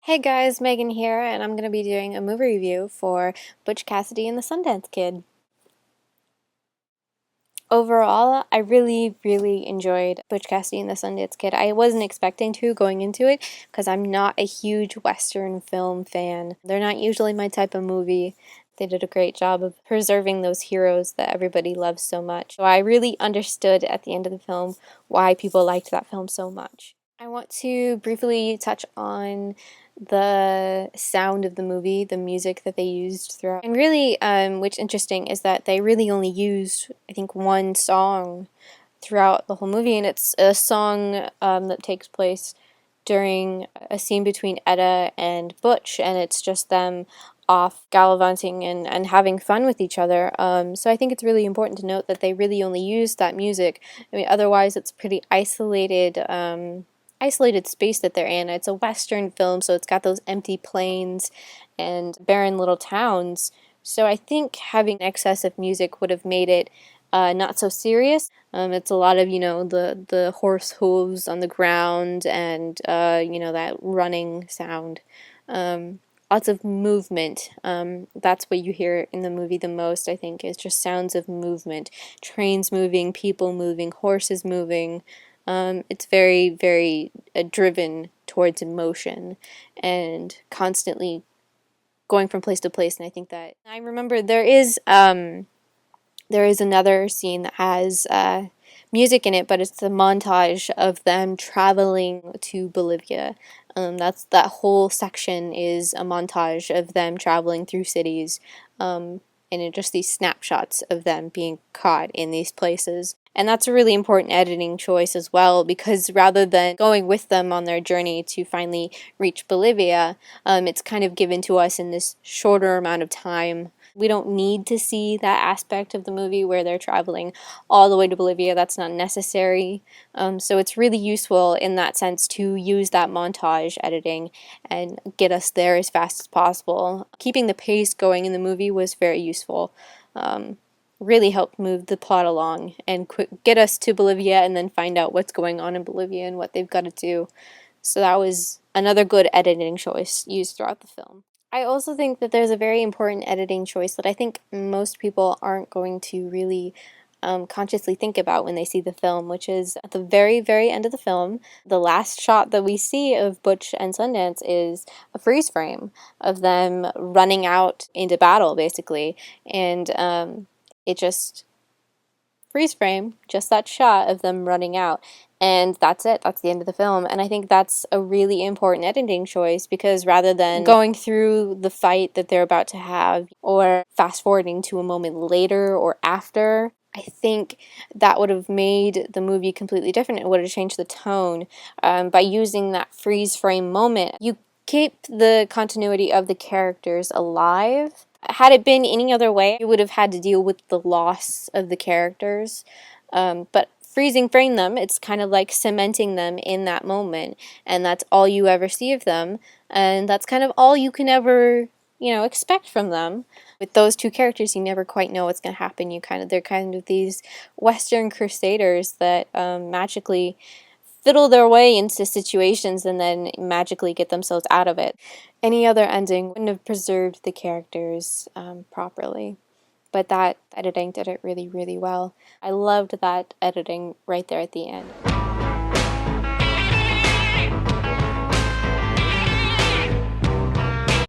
Hey guys, Megan here, and I'm going to be doing a movie review for Butch Cassidy and the Sundance Kid. Overall, I really enjoyed Butch Cassidy and the Sundance Kid. I wasn't expecting to going into it because I'm not a huge Western film fan. They're not usually my type of movie. They did a great job of preserving those heroes that everybody loves so much. So I really understood at the end of the film why people liked that film so much. I want to briefly touch on the sound of the movie, the music that they used throughout. And really, what's interesting is that they really only used, I think, one song throughout the whole movie, and it's a song that takes place during a scene between Etta and Butch, and it's just them off gallivanting and having fun with each other. So I think it's really important to note that they really only used that music. I mean, otherwise it's pretty isolated space that they're in. It's a Western film, so it's got those empty plains and barren little towns. So I think having excess of music would have made it not so serious. It's a lot of, the horse hooves on the ground and, that running sound. Lots of movement. That's what you hear in the movie the most, I think, is just sounds of movement. Trains moving, people moving, horses moving. It's very driven towards emotion and constantly going from place to place. And I think that I remember there is another scene that has music in it, but it's the montage of them traveling to Bolivia. That whole section is a montage of them traveling through cities, and just these snapshots of them being caught in these places. And that's a really important editing choice as well, because rather than going with them on their journey to finally reach Bolivia, it's kind of given to us in this shorter amount of time. We don't need to see that aspect of the movie where they're traveling all the way to Bolivia. That's not necessary. So it's really useful in that sense to use that montage editing and get us there as fast as possible. Keeping the pace going in the movie was very useful. Really helped move the plot along and get us to Bolivia and then find out what's going on in Bolivia and what they've got to do. So that was another good editing choice used throughout the film. I also think that there's a very important editing choice that I think most people aren't going to really consciously think about when they see the film, which is at the very end of the film, the last shot that we see of Butch and Sundance is a freeze frame of them running out into battle, basically. And it just freeze frame, just that shot of them running out. And that's it. That's the end of the film. And I think that's a really important editing choice because rather than going through the fight that they're about to have or fast forwarding to a moment later or after, I think that would have made the movie completely different. It would have changed the tone. By using that freeze frame moment, you keep the continuity of the characters alive. Had it been any other way, you would have had to deal with the loss of the characters. But freezing frame them, it's kind of like cementing them in that moment, and that's all you ever see of them, and that's kind of all you can ever, expect from them. With those two characters, you never quite know what's going to happen. They're kind of these Western crusaders that magically fiddle their way into situations and then magically get themselves out of it. Any other ending wouldn't have preserved the characters properly. But that editing did it really well. I loved that editing right there at the end.